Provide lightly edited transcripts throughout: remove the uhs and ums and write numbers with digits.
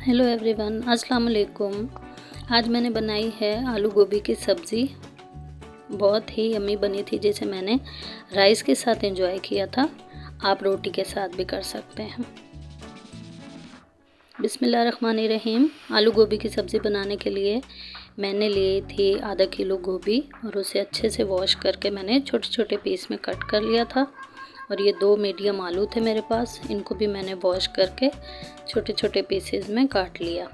Hello everyone, अस्सलाम वालेकुम। आज मैंने बनाई है आलू गोभी की सब्ज़ी। बहुत ही यम्मी बनी थी, जिसे मैंने राइस के साथ एंजॉय किया था। आप रोटी के साथ भी कर सकते हैं। बिस्मिल्लाहिर्रहमानिर्रहीम। आलू गोभी की सब्ज़ी बनाने के लिए मैंने ली थी आधा किलो गोभी और उसे अच्छे से वॉश करके मैंने छोटे छोटे पीस में कट कर लिया था। और ये 2 मीडियम आलू थे मेरे पास, इनको भी मैंने वॉश करके छोटे छोटे पीसेस में काट लिया।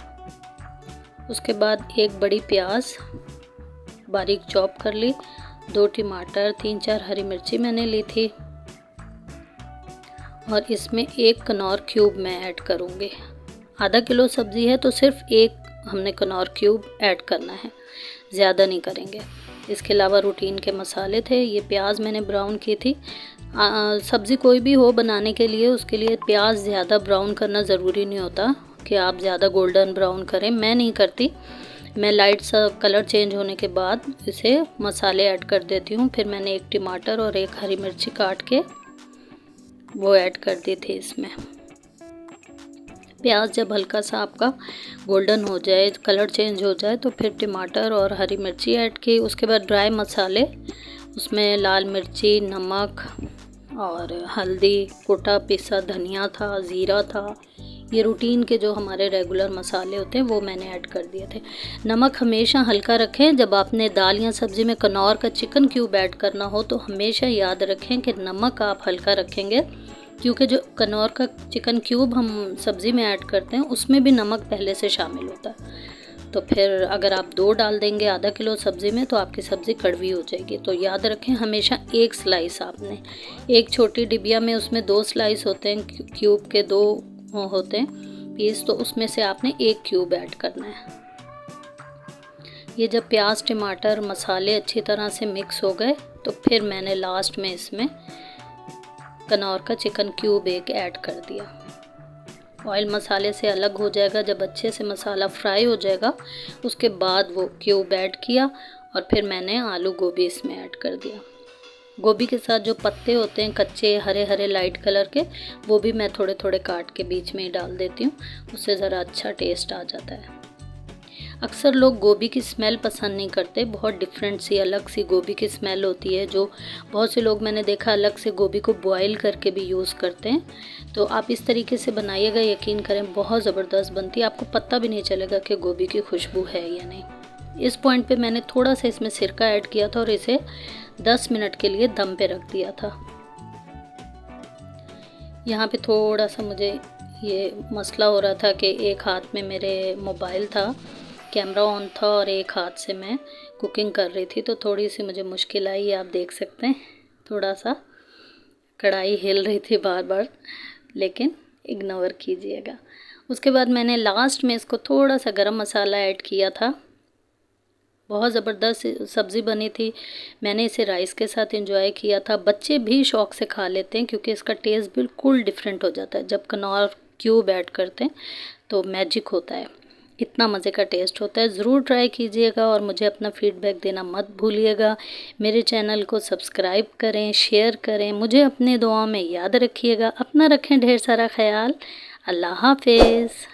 उसके बाद एक बड़ी प्याज बारीक चॉप कर ली, 2 टमाटर, 3-4 हरी मिर्ची मैंने ली थी और इसमें 1 कनौर क्यूब मैं ऐड करूँगी। आधा किलो सब्ज़ी है तो सिर्फ 1 हमने कनौर क्यूब ऐड करना है, ज़्यादा नहीं करेंगे। इसके अलावा रूटीन के मसाले थे। ये प्याज मैंने ब्राउन की थी। सब्ज़ी कोई भी हो बनाने के लिए, उसके लिए प्याज ज़्यादा ब्राउन करना ज़रूरी नहीं होता कि आप ज़्यादा गोल्डन ब्राउन करें। मैं नहीं करती, मैं लाइट सा कलर चेंज होने के बाद इसे मसाले ऐड कर देती हूँ। फिर मैंने 1 टमाटर और 1 हरी मिर्ची काट के वो ऐड कर दी थी इसमें। प्याज जब हल्का सा आपका गोल्डन हो जाए, कलर चेंज हो जाए, तो फिर टमाटर और हरी मिर्ची ऐड की। उसके बाद ड्राई मसाले, उसमें लाल मिर्ची, नमक और हल्दी, कुटा पिसा धनिया था, ज़ीरा था। ये रूटीन के जो हमारे रेगुलर मसाले होते हैं वो मैंने ऐड कर दिए थे। नमक हमेशा हल्का रखें। जब आपने दाल या सब्ज़ी में कनौर का चिकन क्यूब ऐड करना हो तो हमेशा याद रखें कि नमक आप हल्का रखेंगे, क्योंकि जो कनौर का चिकन क्यूब हम सब्ज़ी में ऐड करते हैं उसमें भी नमक पहले से शामिल होता है। तो फिर अगर आप 2 डाल देंगे आधा किलो सब्ज़ी में तो आपकी सब्ज़ी कड़वी हो जाएगी। तो याद रखें हमेशा 1 स्लाइस आपने, एक छोटी डिबिया में उसमें 2 स्लाइस होते हैं, क्यूब के 2 होते हैं पीस, तो उसमें से आपने 1 क्यूब ऐड करना है। ये जब प्याज, टमाटर, मसाले अच्छी तरह से मिक्स हो गए तो फिर मैंने लास्ट में इसमें कनौर का चिकन क्यूब 1 ऐड कर दिया। ऑयल मसाले से अलग हो जाएगा, जब अच्छे से मसाला फ्राई हो जाएगा उसके बाद वो क्यूब ऐड किया और फिर मैंने आलू गोभी इसमें ऐड कर दिया। गोभी के साथ जो पत्ते होते हैं कच्चे हरे हरे लाइट कलर के, वो भी मैं थोड़े थोड़े काट के बीच में ही डाल देती हूँ, उससे ज़रा अच्छा टेस्ट आ जाता है। अक्सर लोग गोभी की स्मेल पसंद नहीं करते, बहुत डिफरेंट सी अलग सी गोभी की स्मेल होती है, जो बहुत से लोग मैंने देखा अलग से गोभी को बॉईल करके भी यूज़ करते हैं। तो आप इस तरीके से बनाइएगा, यकीन करें बहुत ज़बरदस्त बनती है, आपको पता भी नहीं चलेगा कि गोभी की खुशबू है या नहीं। इस पॉइंट पे मैंने थोड़ा सा इसमें सिरका ऐड किया था और इसे 10 मिनट के लिए दम पे रख दिया था। यहाँ पे थोड़ा सा मुझे ये मसला हो रहा था कि एक हाथ में मेरे मोबाइल था, कैमरा ऑन था और एक हाथ से मैं कुकिंग कर रही थी, तो थोड़ी सी मुझे मुश्किल आई। आप देख सकते हैं थोड़ा सा कढ़ाई हिल रही थी बार बार, लेकिन इग्नोर कीजिएगा। उसके बाद मैंने लास्ट में इसको थोड़ा सा गरम मसाला ऐड किया था। बहुत ज़बरदस्त सब्ज़ी बनी थी। मैंने इसे राइस के साथ एंजॉय किया था। बच्चे भी शौक़ से खा लेते हैं क्योंकि इसका टेस्ट बिल्कुल डिफरेंट हो जाता है। जब कनौर क्यूब ऐड करते हैं तो मैजिक होता है, इतना मज़े का टेस्ट होता है। ज़रूर ट्राई कीजिएगा और मुझे अपना फीडबैक देना मत भूलिएगा। मेरे चैनल को सब्सक्राइब करें, शेयर करें, मुझे अपने दुआओं में याद रखिएगा। अपना रखें ढेर सारा ख्याल। अल्लाह हाफ़िज़।